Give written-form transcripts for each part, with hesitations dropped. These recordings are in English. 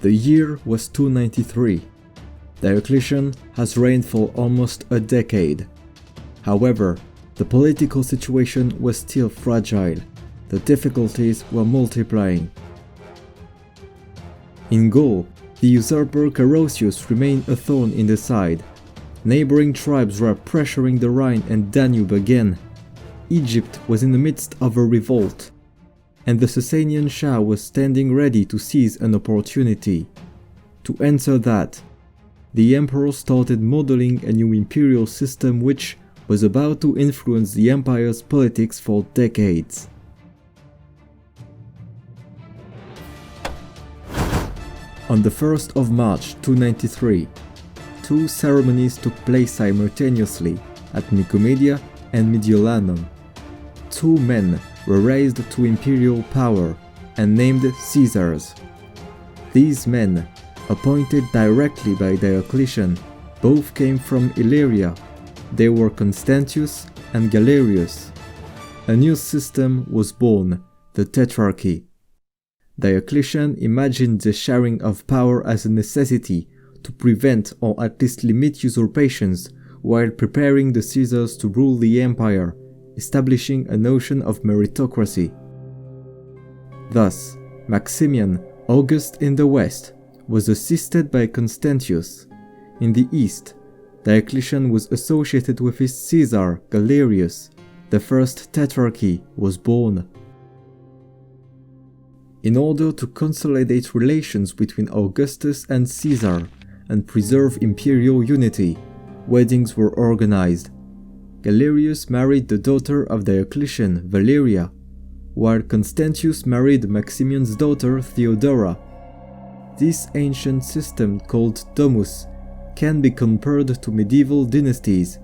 The year was 293. Diocletian has reigned for almost a decade. However, the political situation was still fragile. The difficulties were multiplying. In Gaul, the usurper Carausius remained a thorn in the side. Neighboring tribes were pressuring the Rhine and Danube again. Egypt was in the midst of a revolt, and the Sasanian Shah was standing ready to seize an opportunity. To answer that, the emperor started modeling a new imperial system which was about to influence the empire's politics for decades. On the 1st of March 293, two ceremonies took place simultaneously at Nicomedia and Mediolanum. Two men were raised to imperial power and named Caesars. These men, appointed directly by Diocletian, both came from Illyria. They were Constantius and Galerius. A new system was born, the Tetrarchy. Diocletian imagined the sharing of power as a necessity to prevent or at least limit usurpations while preparing the Caesars to rule the empire, establishing a notion of meritocracy. Thus, Maximian, August in the west, was assisted by Constantius. In the east, Diocletian was associated with his Caesar, Galerius. The first Tetrarchy was born. In order to consolidate relations between Augustus and Caesar and preserve imperial unity, weddings were organized. Galerius married the daughter of Diocletian, Valeria, while Constantius married Maximian's daughter, Theodora. This ancient system, called domus, can be compared to medieval dynasties,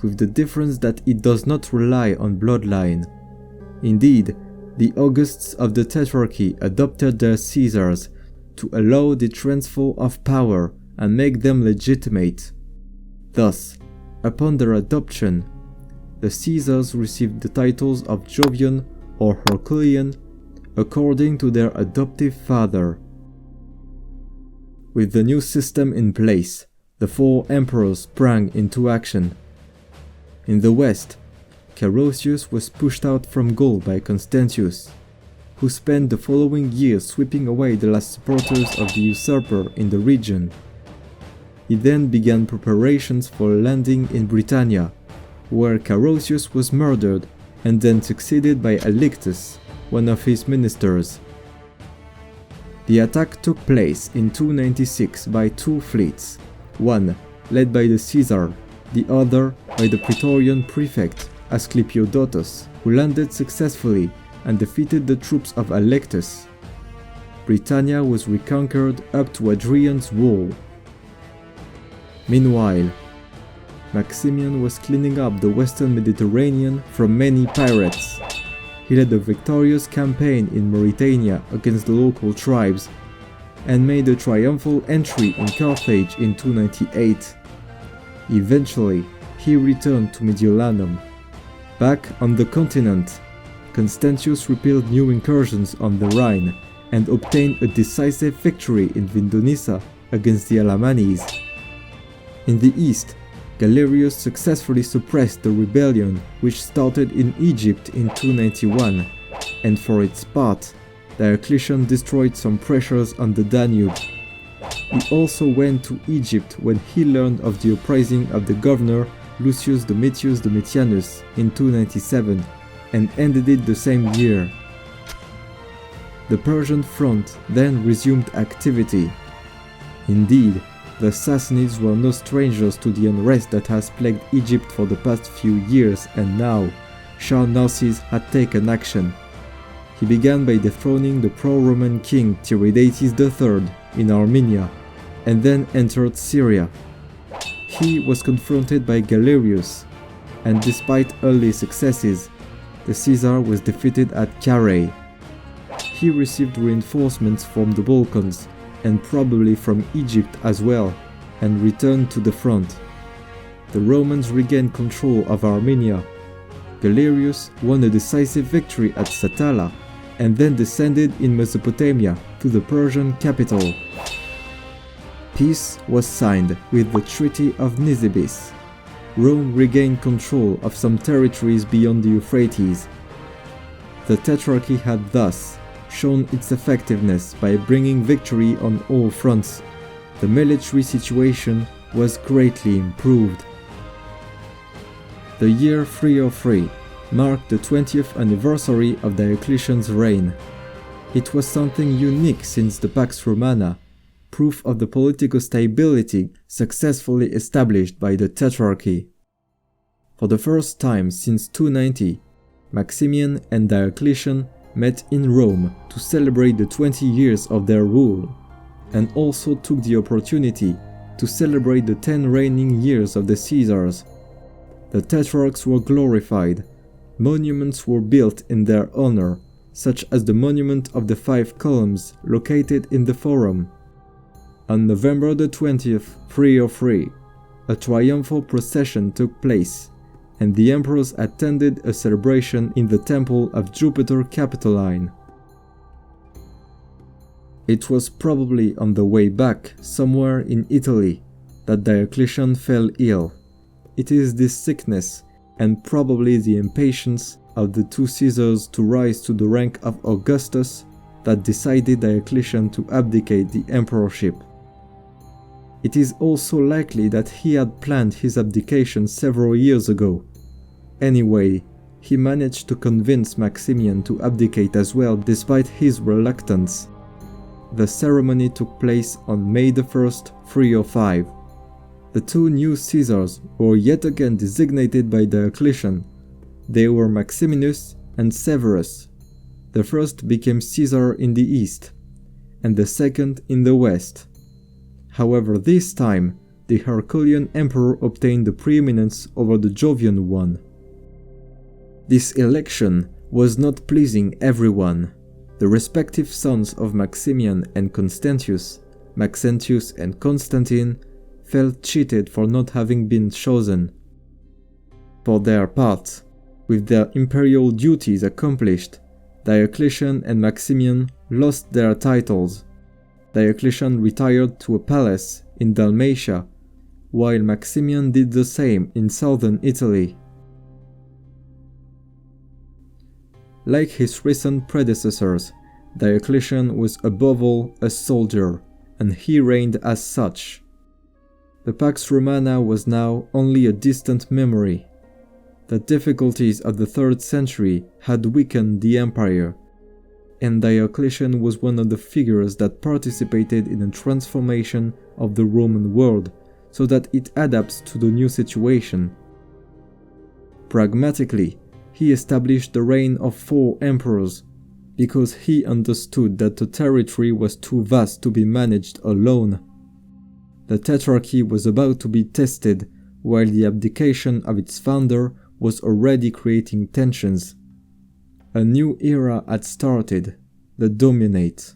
with the difference that it does not rely on bloodline. Indeed, the Augusts of the Tetrarchy adopted their Caesars to allow the transfer of power and make them legitimate. Thus, upon their adoption, the Caesars received the titles of Jovian or Herculean according to their adoptive father. With the new system in place, the four emperors sprang into action. In the west, Carausius was pushed out from Gaul by Constantius, who spent the following years sweeping away the last supporters of the usurper in the region. He then began preparations for landing in Britannia, where Carausius was murdered and then succeeded by Alictus, one of his ministers. The attack took place in 296 by two fleets, one led by the Caesar, the other by the Praetorian prefect Asclepiodotus, who landed successfully and defeated the troops of Alectus. Britannia was reconquered up to Adrian's wall. Meanwhile, Maximian was cleaning up the western Mediterranean from many pirates. He led a victorious campaign in Mauritania against the local tribes and made a triumphal entry in Carthage in 298. Eventually, he returned to Mediolanum. Back on the continent, Constantius repelled new incursions on the Rhine and obtained a decisive victory in Vindonissa against the Alamanes. In the east, Galerius successfully suppressed the rebellion which started in Egypt in 291, and for its part, Diocletian destroyed some pressures on the Danube. He also went to Egypt when he learned of the uprising of the governor Lucius Domitius Domitianus in 297 and ended it the same year. The Persian front then resumed activity. Indeed, the Sassanids were no strangers to the unrest that has plagued Egypt for the past few years, and now Shah Narses had taken action. He began by dethroning the pro-Roman king Tiridates III in Armenia, and then entered Syria. He was confronted by Galerius, and despite early successes, the Caesar was defeated at Carrhae. He received reinforcements from the Balkans, and probably from Egypt as well, and returned to the front. The Romans regained control of Armenia. Galerius won a decisive victory at Satala, and then descended in Mesopotamia to the Persian capital. Peace was signed with the Treaty of Nisibis. Rome regained control of some territories beyond the Euphrates. The Tetrarchy had thus shown its effectiveness by bringing victory on all fronts. The military situation was greatly improved. The year 303 marked the 20th anniversary of Diocletian's reign. It was something unique since the Pax Romana, proof of the political stability successfully established by the Tetrarchy. For the first time since 290, Maximian and Diocletian met in Rome to celebrate the 20 years of their rule, and also took the opportunity to celebrate the 10 reigning years of the Caesars. The Tetrarchs were glorified, monuments were built in their honor, such as the Monument of the 5 Columns located in the Forum. On November the 20th, 303, a triumphal procession took place, and the emperors attended a celebration in the temple of Jupiter Capitoline. It was probably on the way back, somewhere in Italy, that Diocletian fell ill. It is this sickness, and probably the impatience of the two Caesars to rise to the rank of Augustus, that decided Diocletian to abdicate the emperorship. It is also likely that he had planned his abdication several years ago. Anyway, he managed to convince Maximian to abdicate as well despite his reluctance. The ceremony took place on May 1st, 305. The two new Caesars were yet again designated by Diocletian. They were Maximinus and Severus. The first became Caesar in the east, and the second in the west. However, this time, the Herculean emperor obtained the preeminence over the Jovian one. This election was not pleasing everyone. The respective sons of Maximian and Constantius, Maxentius and Constantine, felt cheated for not having been chosen. For their part, with their imperial duties accomplished, Diocletian and Maximian lost their titles. Diocletian retired to a palace in Dalmatia, while Maximian did the same in southern Italy. Like his recent predecessors, Diocletian was above all a soldier, and he reigned as such. The Pax Romana was now only a distant memory. The difficulties of the 3rd century had weakened the empire, and Diocletian was one of the figures that participated in the transformation of the Roman world so that it adapts to the new situation. Pragmatically, he established the reign of 4 emperors, because he understood that the territory was too vast to be managed alone. The Tetrarchy was about to be tested, while the abdication of its founder was already creating tensions. A new era had started, the Dominate.